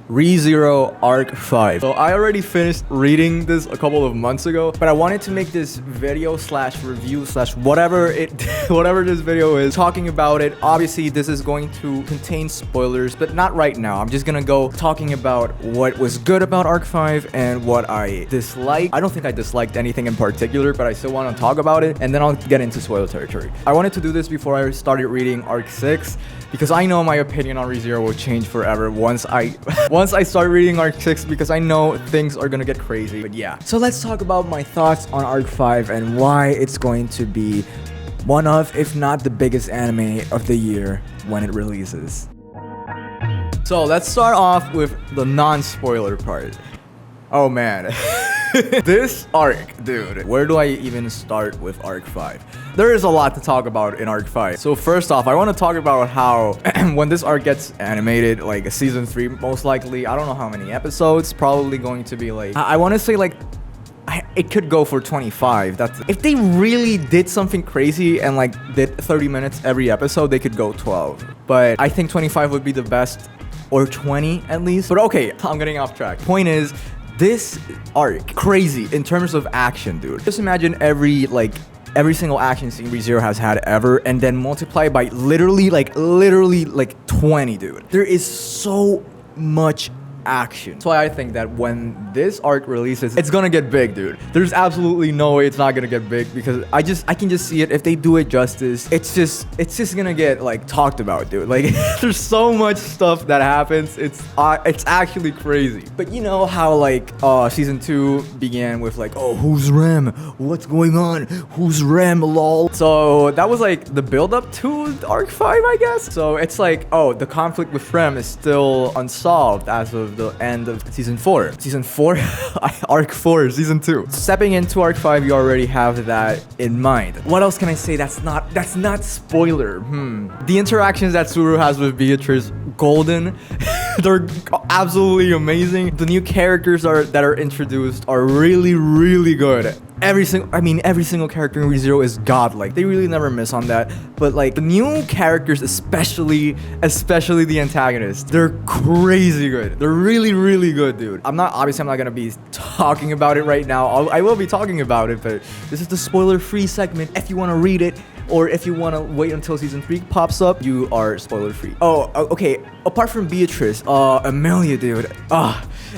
ReZero Arc 5. So I already finished reading this a couple of months ago, but I wanted to make this video slash review slash whatever this video is, talking about it. Obviously this is going to contain spoilers, but not right now. I'm just gonna go talking about what was good about Arc 5 and what I disliked. I don't think I disliked anything in particular, but I still want to talk about it, and then I'll get into spoiler territory. I wanted to do this before I started reading Arc 6 because I know my opinion on ReZero will change forever once I start reading Arc 6, because I know things are gonna get crazy. But yeah, so let's talk about my thoughts on Arc 5 and why it's going to be one of, if not the biggest anime of the year when it releases. So let's start off with the non-spoiler part. Oh man. This arc, dude, where do I even start with Arc 5? There is a lot to talk about in Arc 5. So first off, I want to talk about how when this arc gets animated, like season 3 most likely, I don't know how many episodes, probably going to be like, I want to say like, it could go for 25. That's if they really did something crazy and like did 30 minutes every episode, they could go 12. But I think 25 would be the best, or 20 at least. But okay, I'm getting off track. Point is, this arc, crazy in terms of action, dude. Just imagine every single action scene ReZero has had ever, and then multiply by literally 20, dude. There is so much action. That's why I think that when this arc releases, it's gonna get big, dude. There's absolutely no way it's not gonna get big, because I can just see it. If they do it justice, it's just gonna get like talked about, dude. Like there's so much stuff that happens. It's actually crazy. But you know how like season 2 began with like, oh, who's Rem? What's going on? Who's Rem? Lol. So that was like the build up to Arc 5, I guess. So it's like, oh, the conflict with Rem is still unsolved as of the end of season 4. Season 4? Arc 4, season 2. Stepping into Arc 5, you already have that in mind. What else can I say that's not spoiler? The interactions that Suru has with Beatrice, golden. They're absolutely amazing. The new characters that are introduced are really good. Every single character in ReZero is godlike. They really never miss on that. But like the new characters, especially the antagonists, they're crazy good. They're really good, dude. I'm not gonna be talking about it right now. I will be talking about it, but this is the spoiler-free segment. If you want to read it, or if you want to wait until season 3 pops up, you are spoiler-free. Oh, okay. Apart from Beatrice, Amelia, dude.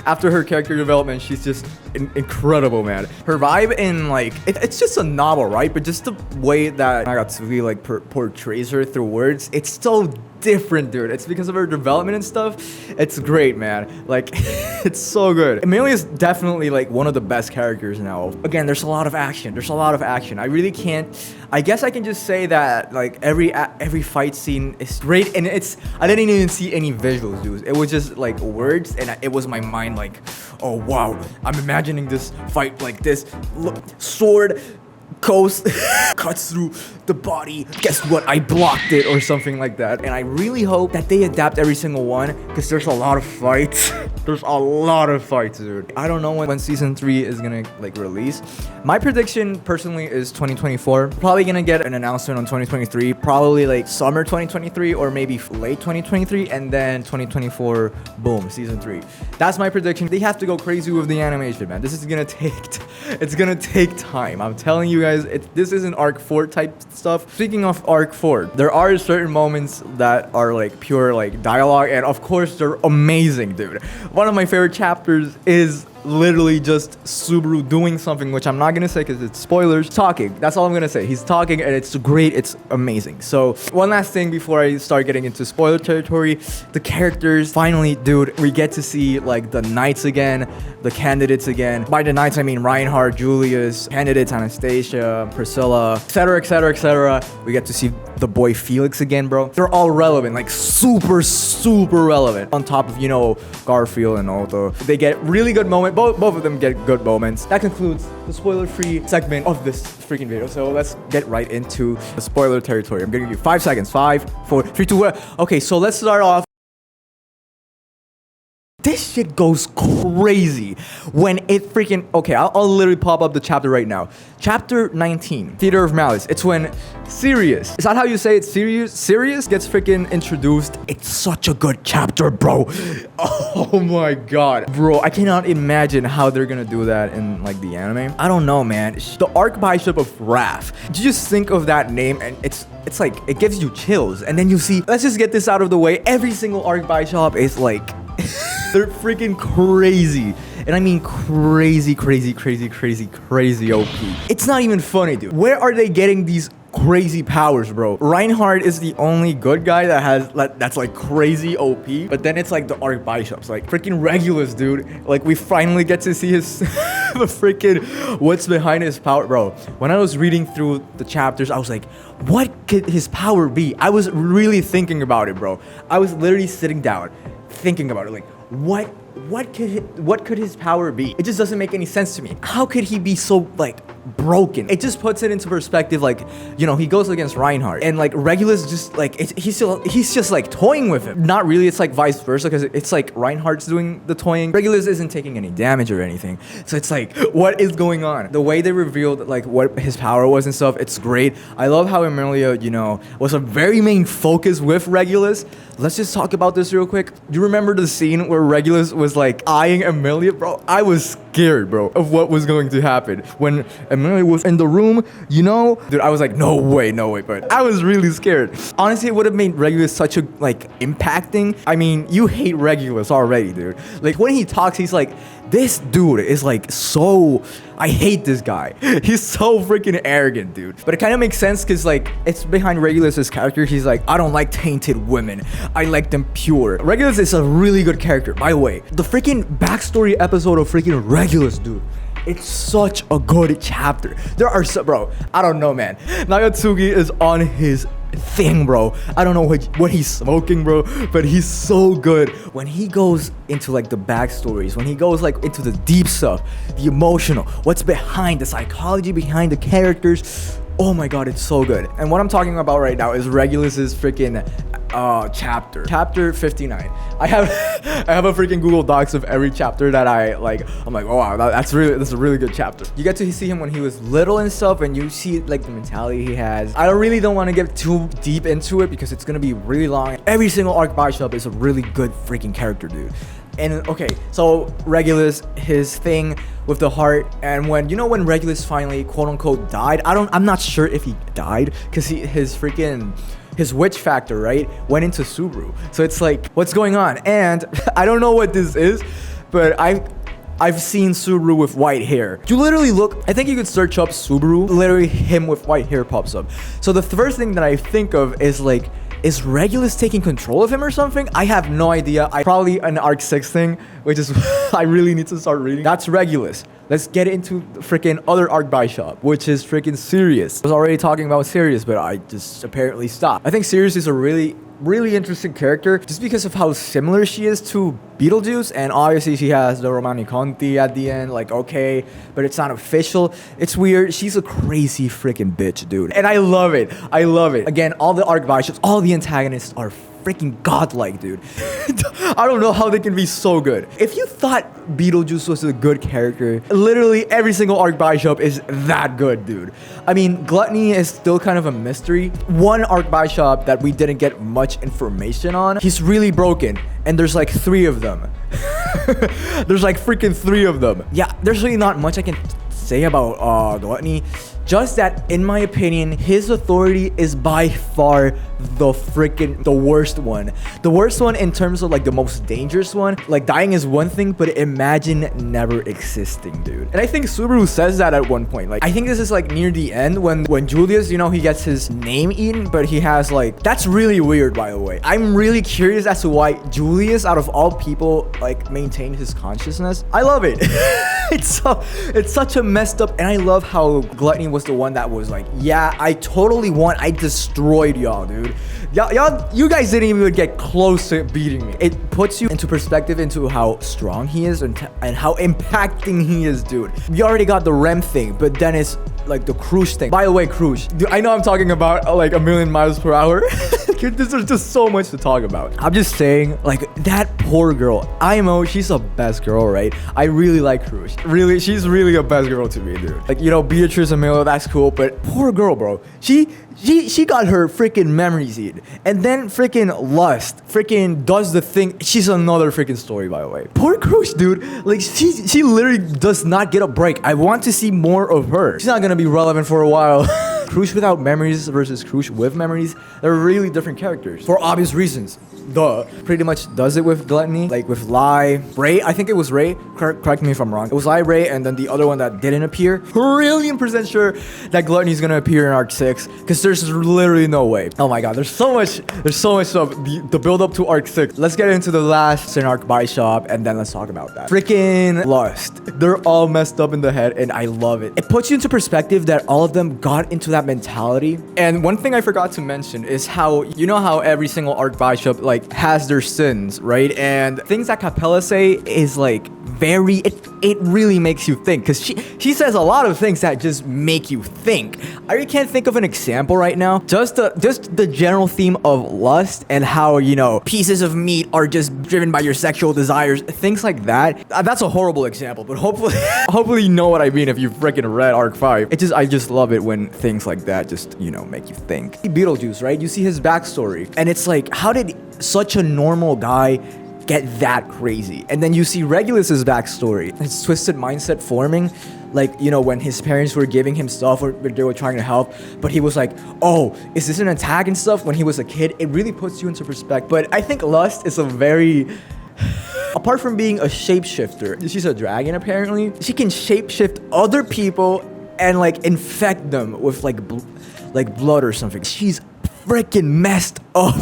After her character development, she's just incredible, man. Her vibe in like, it's just a novel, right? But just the way that Nagatsuki like portrays her through words, it's so different, dude. It's because of her development and stuff. It's great, man. Like, it's so good. Amelia is definitely like one of the best characters now. Again, there's a lot of action. I really can't. I guess I can just say that like every fight scene is great, and I didn't even see any visuals, dude. It was just like words, and it was my mind like, oh wow, I'm imagining this fight like this. Look, sword goes cuts through the body, guess what, I blocked it, or something like that. And I really hope that they adapt every single one, because there's a lot of fights. There's a lot of fights, dude. I don't know when season 3 is gonna like release. My prediction personally is 2024. Probably gonna get an announcement on 2023, probably like summer 2023 or maybe late 2023, and then 2024, boom, season 3. That's my prediction. They have to go crazy with the animation, man. This is gonna take time. I'm telling you guys, this isn't Arc 4 type stuff. Speaking of Arc 4, there are certain moments that are like pure like dialogue, and of course they're amazing, dude. One of my favorite chapters is literally just Subaru doing something, which I'm not gonna say because it's spoilers. Talking, that's all I'm gonna say. He's talking and it's great, it's amazing. So one last thing before I start getting into spoiler territory, the characters, finally, dude, we get to see like the knights again, the candidates again. By the knights I mean Reinhardt, Julius, candidates Anastasia, Priscilla, etc. We get to see the boy Felix again, bro. They're all relevant, like super relevant. On top of, you know, Garfield and Otto. They get really good moments. Both of them get good moments. That concludes the spoiler-free segment of this freaking video. So let's get right into the spoiler territory. I'm gonna give you 5 seconds. 5, 4, 3, 2, 1. Okay, so let's start off. this shit goes crazy when it freaking... Okay, I'll literally pop up the chapter right now. Chapter 19, Theater of Malice. It's when Sirius, is that how you say it? Sirius gets freaking introduced. It's such a good chapter, bro. Oh my god. Bro, I cannot imagine how they're gonna do that in like the anime. I don't know, man. The Archbishop of Wrath. You just think of that name and it's like, it gives you chills. And then you see, let's just get this out of the way. Every single Archbishop is like, they're freaking crazy. And I mean crazy, crazy, crazy, crazy, crazy OP. It's not even funny, dude. Where are they getting these crazy powers, bro? Reinhardt is the only good guy that has that's like crazy OP, but then it's like the Archbishops, like freaking Regulus, dude. Like we finally get to see his the freaking what's behind his power, bro. When I was reading through the chapters, I was like, what could his power be? I was really thinking about it, bro. I was literally sitting down thinking about it, like what could his power be? It just doesn't make any sense to me. How could he be so like broken? It just puts it into perspective. Like, you know, he goes against Reinhardt and like Regulus just like he's just like toying with him. Not really, it's like vice versa, because it's like Reinhardt's doing the toying. Regulus isn't taking any damage or anything. So it's like, what is going on? The way they revealed like what his power was and stuff, it's great. I love how Emilia, you know, was a very main focus with Regulus. Let's just talk about this real quick. Do you remember the scene where Regulus was like eyeing Emilia, bro? I was scared, bro, of what was going to happen when Emilia was in the room, you know? Dude, I was like, no way, but I was really scared. Honestly, it would have made Regulus such a, like, impacting. I mean, you hate Regulus already, dude. Like, when he talks, he's like, this dude is like so... I hate this guy. He's so freaking arrogant, dude. But it kind of makes sense because like it's behind Regulus's character. He's like, I don't like tainted women. I like them pure. Regulus is a really good character. By the way, the freaking backstory episode of freaking Regulus, dude. It's such a good chapter. There are bro, I don't know, man. Nagatsuki is on his thing, bro. I don't know what he's smoking, bro, but he's so good. When he goes into like the backstories, when he goes like into the deep stuff, the emotional, what's behind the psychology behind the characters, oh my god, it's so good. And what I'm talking about right now is Regulus's freaking chapter 59. I have a freaking Google Docs of every chapter that I'm like, oh wow, that's a really good chapter. You get to see him when he was little and stuff, and you see like the mentality he has. I really don't want to get too deep into it because it's gonna be really long. Every single Archbishop is a really good freaking character, dude. And okay, so Regulus, his thing with the heart, and when Regulus finally quote unquote died, I'm not sure if he died because his witch factor, right, went into Subaru. So it's like, what's going on? And I don't know what this is, but I've seen Subaru with white hair. You literally look, I think you could search up Subaru, literally him with white hair pops up. So the first thing that I think of is like, is Regulus taking control of him or something? I have no idea. Probably an Arc 6 thing, which is I really need to start reading. That's Regulus. Let's get into the freaking other Archbishop, which is freaking Sirius. I was already talking about Sirius, but I just apparently stopped. I think Sirius is a really interesting character just because of how similar she is to Beetlejuice, and obviously she has the Romani Conti at the end, like, okay, but it's not official. It's weird. She's a crazy freaking bitch, dude, and I love it. Again, all the Archbishops, all the antagonists are freaking godlike, dude. I don't know how they can be so good. If you thought Beetlejuice was a good character, literally every single Archbishop is that good, dude. I mean, Gluttony is still kind of a mystery. One Archbishop that we didn't get much information on, he's really broken, and there's like 3 of them. There's like freaking 3 of them. Yeah, there's really not much I can say about Gluttony. Just that, in my opinion, his authority is by far the worst one. The worst one in terms of like the most dangerous one. Like dying is one thing, but imagine never existing, dude. And I think Subaru says that at one point. Like I think this is like near the end when Julius, he gets his name eaten, but he has like, that's really weird, by the way. I'm really curious as to why Julius, out of all people, like maintained his consciousness. I love it. It's such a messed up, and I love how Gluttony was the one that was like, yeah, I totally won. I destroyed y'all, dude. You guys didn't even get close to beating me. It puts you into perspective into how strong he is and how impacting he is, dude. We already got the REM thing, but then it's like the Crush thing. By the way, Crush, I know I'm talking about like 1,000,000 miles per hour. There's just so much to talk about. I'm just saying, like, that poor girl, lmao, she's the best girl, right? I really like her. Really, she's really a best girl to me, dude. Like, you know, BEATRICE and lmao, that's cool, but poor girl, bro. She got her freaking memories eaten, and then freaking lust freaking does the thing. She's another freaking story, by the way. Poor Crush, dude. Like, she literally does not get a break. I want to see more of her. She's not gonna be relevant for a while. Crush without memories versus Crush with memories, they're really different characters for obvious reasons. Duh. Pretty much does it with Gluttony, like with Lai, Ray. I think it was Ray. Correct me if I'm wrong. It was Lai, Ray, and then the other one that didn't appear. Million% sure that Gluttony is gonna appear in Arc 6 because there's literally no way. Oh my god, there's so much stuff. The build up to Arc 6. Let's get into the last in Arc Buy Shop and then let's talk about that. Freaking Lust. They're all messed up in the head and I love it. It puts you into perspective that all of them got into that mentality. And one thing I forgot to mention is how, you know how every single Arc Buy Shop like has their sins, right? And things that Capella say is like very, it really makes you think, because she says a lot of things that just make you think. I really can't think of an example right now. Just the general theme of lust and how, you know, pieces of meat are just driven by your sexual desires, things like that. That's a horrible example, but hopefully you know what I mean if you've freaking read Arc 5. I just love it when things like that just, you know, make you think. Beetlejuice, right? You see his backstory and it's like, how did such a normal guy get that crazy? And then you see Regulus's backstory, his twisted mindset forming, like, you know, when his parents were giving him stuff or they were trying to help, but he was like, oh, is this an attack and stuff when he was a kid? It really puts you into perspective. But I think Lust is a very apart from being a shapeshifter, she's a dragon apparently. She can shapeshift other people and like infect them with like blood or something. She's freaking messed up.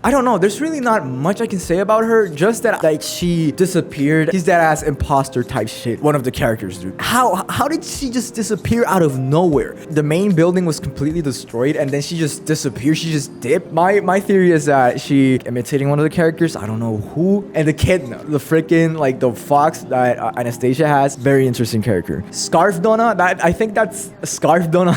I don't know, there's really not much I can say about her, just that like she disappeared. She's that ass imposter type shit, one of the characters, dude. How did she just disappear out of nowhere? The main building was completely destroyed and then she just disappeared. She just dipped. My theory is that she imitating one of the characters, I don't know who, and the kid, the freaking like the fox that Anastasia has, very interesting character. Scarf Donna, I think that's Scarf Donna.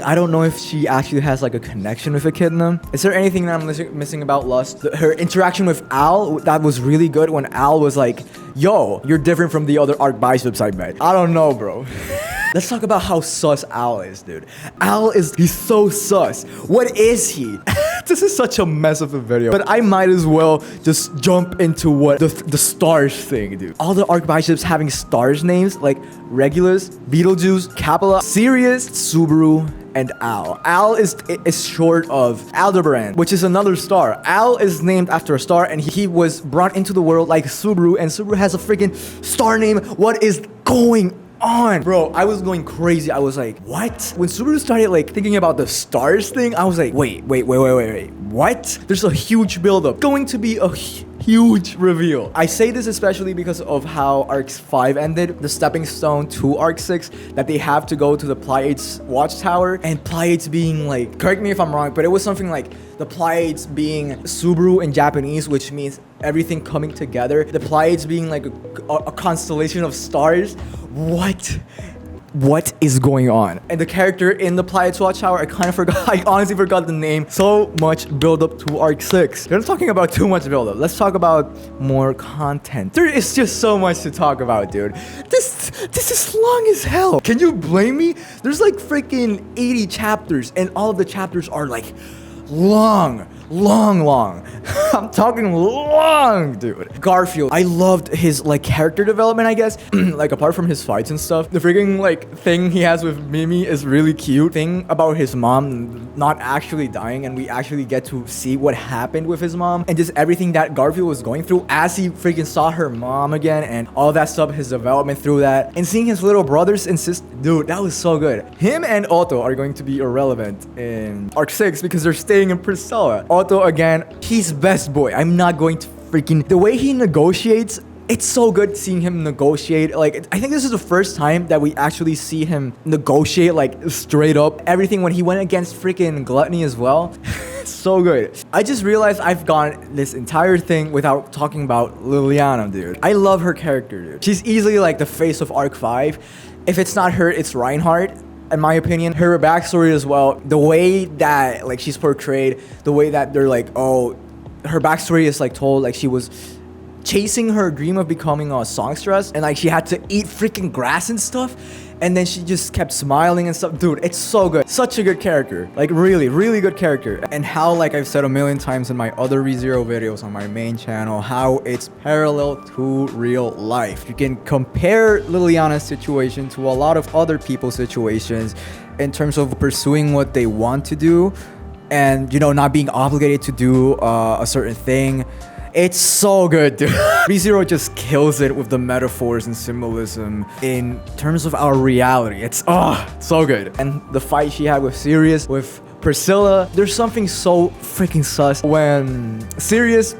I don't know if she actually has like a connection with Echidna. Is there anything that I'm missing about Lust? Her interaction with Al, that was really good when Al was like, yo, you're different from the other Arc Biceps I met. I don't know, bro. Let's talk about how sus Al is, dude. He's so sus. What is he? This is such a mess of a video, but I might as well just jump into what the stars thing, dude. All the Arc Biceps having stars names like Regulus, Beetlejuice, Capella, Sirius, Subaru, and Al. Al is short of Aldebaran, which is another star. Al is named after a star and he was brought into the world like Subaru, and Subaru has a freaking star name. What is going on? Bro, I was going crazy. I was like, what? When Subaru started like thinking about the stars thing, I was like, wait. What? There's a huge buildup. Going to be a huge reveal. I say this especially because of how Arc 5 ended, the stepping stone to Arc 6, that they have to go to the Pleiades watchtower, and Pleiades being like, correct me if I'm wrong, but it was something like the Pleiades being Subaru in Japanese, which means everything coming together. The Pleiades being like a constellation of stars. What is going on? And the character in the Pleiades Watchtower, I kind of forgot. I honestly forgot the name. So much build up to Arc 6. We're not talking about too much build up. Let's talk about more content. There is just so much to talk about, dude. This is long as hell. Can you blame me? There's like freaking 80 chapters and all of the chapters are like long. I'm talking long, dude. Garfield, I loved his like character development, I guess. Like apart from his fights and stuff, the freaking like thing he has with Mimi is really cute. Thing about his mom not actually dying, and we actually get to see what happened with his mom and just everything that Garfield was going through as he freaking saw her mom again and all that stuff, his development through that, and seeing his little brothers and sisters. Dude, that was so good. Him and Otto are going to be irrelevant in Arc 6 because they're staying in Priscilla. Otto, again, he's best boy. I'm not going to freaking... The way he negotiates, it's so good seeing him negotiate. Like, I think this is the first time that we actually see him negotiate, like, straight up. Everything when he went against freaking Gluttony as well. So good. I just realized I've gone this entire thing without talking about Liliana, dude. I love her character, dude. She's easily, like, the face of Arc 5. If it's not her, it's Reinhardt. in my opinion. Her backstory as well, the way that like she's portrayed, the way that they're like, oh, her backstory is like told like she was chasing her dream of becoming a songstress, and like she had to eat freaking grass and stuff, and then she just kept smiling and stuff. Dude, it's so good. Such a good character. Like really, really good character. And how, like I've said a million times in my other ReZero videos on my main channel, how it's parallel to real life. You can compare Liliana's situation to a lot of other people's situations in terms of pursuing what they want to do and, you know, not being obligated to do a certain thing. It's so good, dude. ReZero just kills it with the metaphors and symbolism in terms of our reality. It's so good. And the fight she had with Sirius, with Priscilla, there's something so freaking sus when Sirius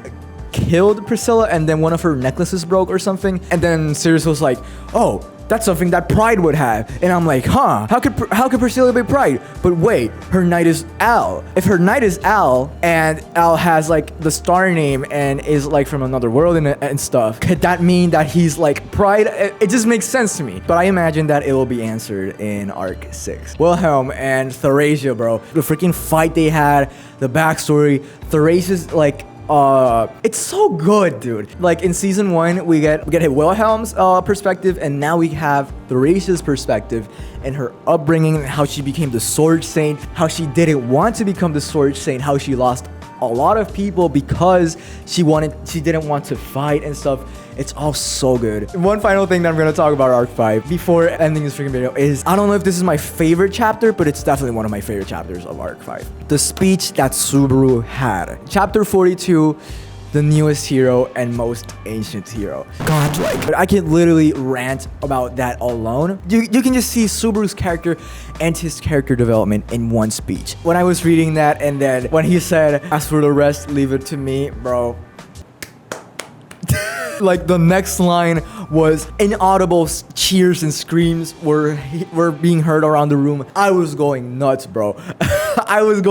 killed Priscilla and then one of her necklaces broke or something, and then Sirius was like, oh, that's something that Pride would have. And I'm like, huh, how could Priscilla be Pride? But wait, her knight is Al. If her knight is Al, and Al has like the star name and is like from another world and stuff, could that mean that he's like Pride? It just makes sense to me. But I imagine that it will be answered in Arc 6. Wilhelm and Therasia, bro. The freaking fight they had, the backstory, Therasia's like, it's so good, dude. Like in season 1, we get Wilhelm's perspective, and now we have Therasia's perspective and her upbringing, how she became the Sword Saint, how she didn't want to become the Sword Saint, how she lost a lot of people because she didn't want to fight and stuff. It's all so good. One final thing that I'm gonna talk about Arc 5 before ending this freaking video is, I don't know if this is my favorite chapter, but it's definitely one of my favorite chapters of Arc 5. The speech that Subaru had. Chapter 42, the newest hero and most ancient hero. Godlike. But I can literally rant about that alone. You can just see Subaru's character and his character development in one speech. When I was reading that, and then when he said, as for the rest, leave it to me, bro. Like the next line was inaudible cheers and screams were being heard around the room. I was going nuts, bro. I was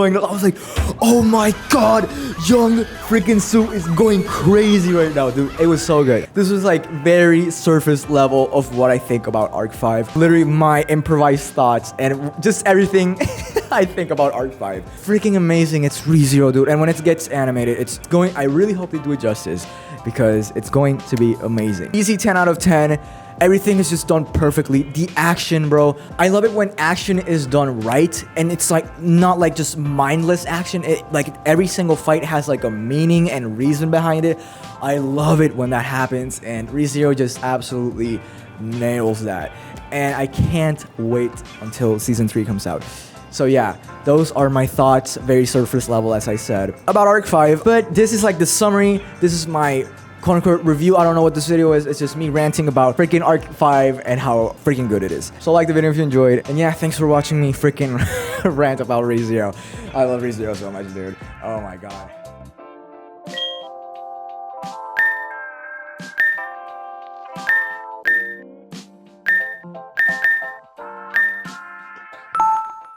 like, oh my god, young freaking Sue is going crazy right now, dude. It was so good. This was like very surface level of what I think about Arc 5. Literally my improvised thoughts and just everything I think about Arc 5. Freaking amazing. It's ReZero, dude. And when it gets animated, I really hope they do it justice, because it's going to be amazing. Easy 10 out of 10. Everything is just done perfectly. The action, bro. I love it when action is done right, and it's like not like just mindless action. Like every single fight has like a meaning and reason behind it. I love it when that happens, and ReZero just absolutely nails that. And I can't wait until season 3 comes out. So yeah, those are my thoughts, very surface level, as I said, about Arc 5. But this is like the summary. This is my quote-unquote review. I don't know what this video is. It's just me ranting about freaking Arc 5 and how freaking good it is. So like the video if you enjoyed. And yeah, thanks for watching me freaking rant about ReZero. I love ReZero so much, dude. Oh my god.